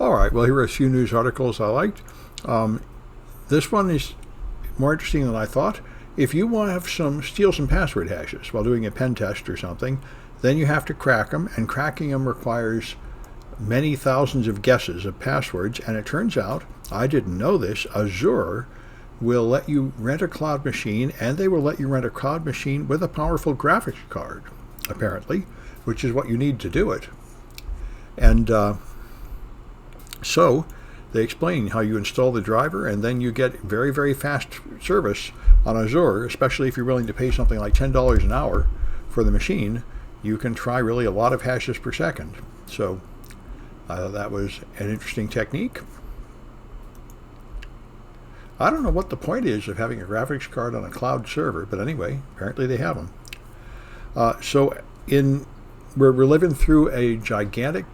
All right, well, here are a few news articles I liked. Um, this one is more interesting than I thought. If you want to have steal some password hashes while doing a pen test or something, then you have to crack them, and cracking them requires many thousands of guesses of passwords. And it turns out, I didn't know this, Azure will let you rent a cloud machine, and they will let you rent a cloud machine with a powerful graphics card, apparently, which is what you need to do it. And so they explain how you install the driver, and then you get very, very fast service on Azure, especially if you're willing to pay something like $10 an hour for the machine. You can try really a lot of hashes per second. So that was an interesting technique. I don't know what the point is of having a graphics card on a cloud server, but anyway, apparently they have them. We're living through a gigantic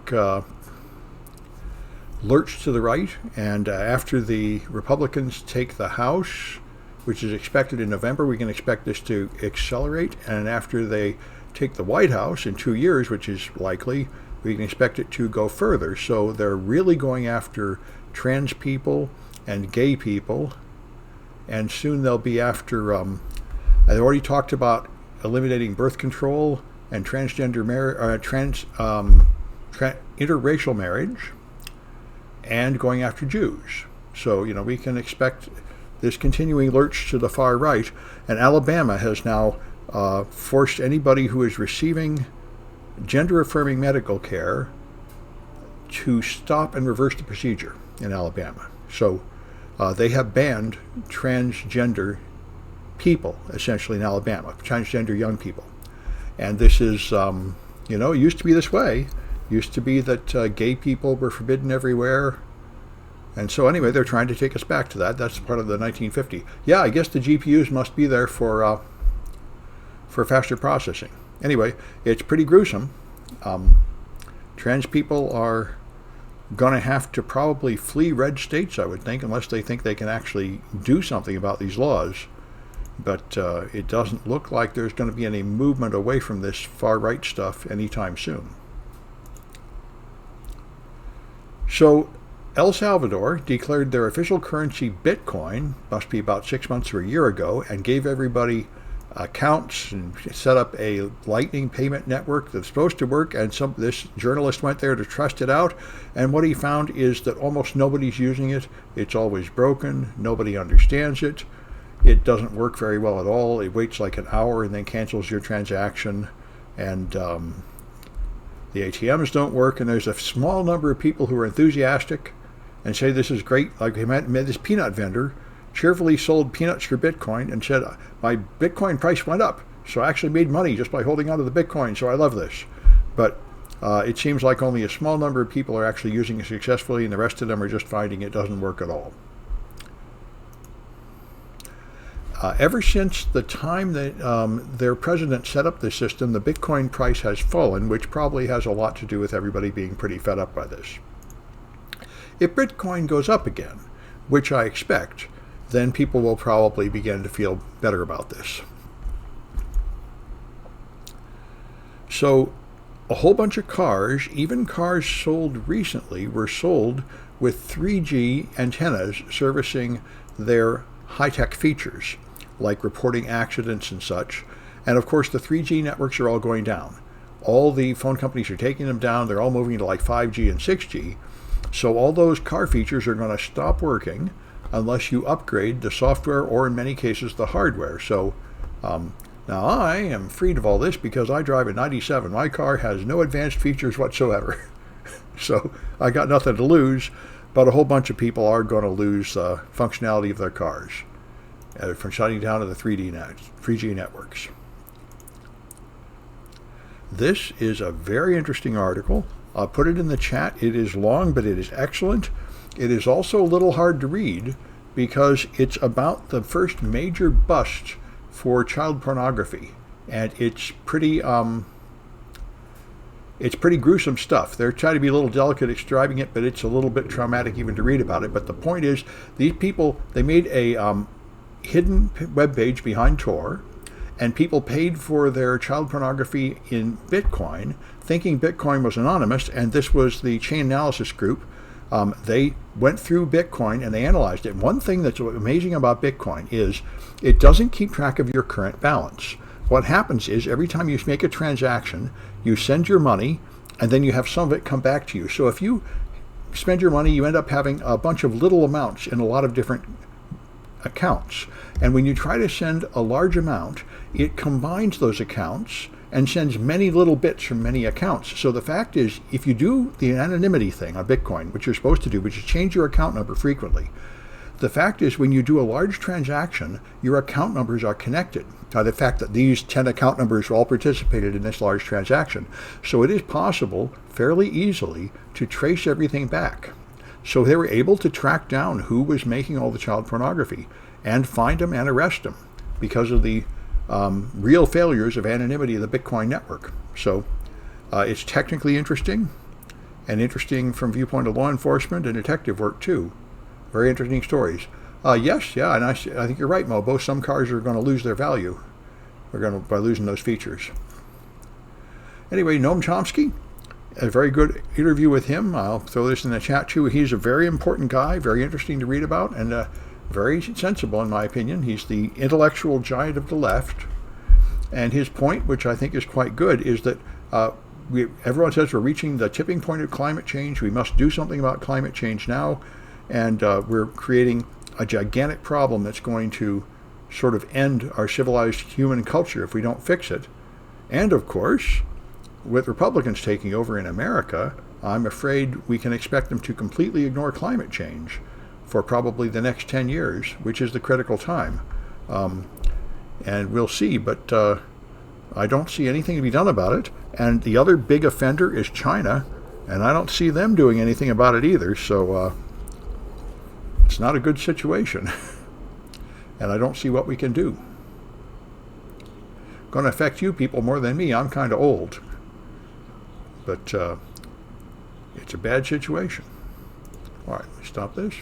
lurch to the right, and after the Republicans take the House, which is expected in November, we can expect this to accelerate, and after they take the White House in 2 years, which is likely, we can expect it to go further. So they're really going after trans people and gay people, and soon they'll be after, I already talked about eliminating birth control and transgender interracial marriage, and going after Jews. So, we can expect this continuing lurch to the far right. And Alabama has now forced anybody who is receiving gender-affirming medical care to stop and reverse the procedure in Alabama. So they have banned transgender people, essentially, in Alabama, transgender young people. And this is, it used to be this way. Used to be that gay people were forbidden everywhere. And so anyway, they're trying to take us back to that. That's part of the 1950. Yeah, I guess the GPUs must be there for faster processing. Anyway, it's pretty gruesome. Trans people are going to have to probably flee red states, I would think, unless they think they can actually do something about these laws. But it doesn't look like there's going to be any movement away from this far-right stuff anytime soon. So El Salvador declared their official currency Bitcoin, must be about 6 months or a year ago, and gave everybody accounts and set up a lightning payment network that's supposed to work. And this journalist went there to test it out, and what he found is that almost nobody's using it. It's always broken. Nobody understands it. It doesn't work very well at all. It waits like an hour and then cancels your transaction, and the ATMs don't work, and there's a small number of people who are enthusiastic and say this is great. Like this peanut vendor cheerfully sold peanuts for Bitcoin and said, my Bitcoin price went up, so I actually made money just by holding on to the Bitcoin, so I love this. But it seems like only a small number of people are actually using it successfully, and the rest of them are just finding it doesn't work at all. Ever since the time that their president set up this system, the Bitcoin price has fallen, which probably has a lot to do with everybody being pretty fed up by this. If Bitcoin goes up again, which I expect, then people will probably begin to feel better about this. So a whole bunch of cars, even cars sold recently, were sold with 3G antennas servicing their high-tech features, like reporting accidents and such. And of course, the 3G networks are all going down. All the phone companies are taking them down. They're all moving to like 5G and 6G. So all those car features are going to stop working unless you upgrade the software or, in many cases, the hardware. So now I am freed of all this because I drive a 97. My car has no advanced features whatsoever. So I got nothing to lose, but a whole bunch of people are going to lose functionality of their cars from shutting down to the 3G networks. This is a very interesting article. I'll put it in the chat. It is long, but it is excellent. It is also a little hard to read because it's about the first major bust for child pornography, and it's pretty gruesome stuff. They're trying to be a little delicate describing it, but it's a little bit traumatic even to read about it. But the point is, these people, they made a hidden web page behind Tor, and people paid for their child pornography in Bitcoin, thinking Bitcoin was anonymous, and this was the chain analysis group They went through Bitcoin and they analyzed it. One thing that's amazing about Bitcoin is it doesn't keep track of your current balance. What happens is every time you make a transaction, you send your money and then you have some of it come back to you. So if you spend your money, you end up having a bunch of little amounts in a lot of different accounts. And when you try to send a large amount, it combines those accounts and sends many little bits from many accounts. So the fact is, if you do the anonymity thing on Bitcoin, which you're supposed to do, which is change your account number frequently, the fact is when you do a large transaction, your account numbers are connected. The fact that these 10 account numbers all participated in this large transaction. So it is possible fairly easily to trace everything back. So they were able to track down who was making all the child pornography and find them and arrest them because of the real failures of anonymity of the Bitcoin network. So it's technically interesting and interesting from viewpoint of law enforcement and detective work too. Very interesting stories. Yes, yeah, and I think you're right, Mo. Both some cars are going to lose their value. We're going to by losing those features. Anyway, Noam Chomsky, a very good interview with him. I'll throw this in the chat too. He's a very important guy, very interesting to read about, and very sensible in my opinion. He's the intellectual giant of the left, and his point, which I think is quite good, is that everyone says we're reaching the tipping point of climate change. We must do something about climate change now. And we're creating a gigantic problem that's going to sort of end our civilized human culture if we don't fix it. And of course, with Republicans taking over in America, I'm afraid we can expect them to completely ignore climate change for probably the next 10 years, which is the critical time. And we'll see, but I don't see anything to be done about it. And the other big offender is China, and I don't see them doing anything about it either. So it's not a good situation, and I don't see what we can do. Going to affect you people more than me. I'm kind of old, but it's a bad situation. All right, let me stop this.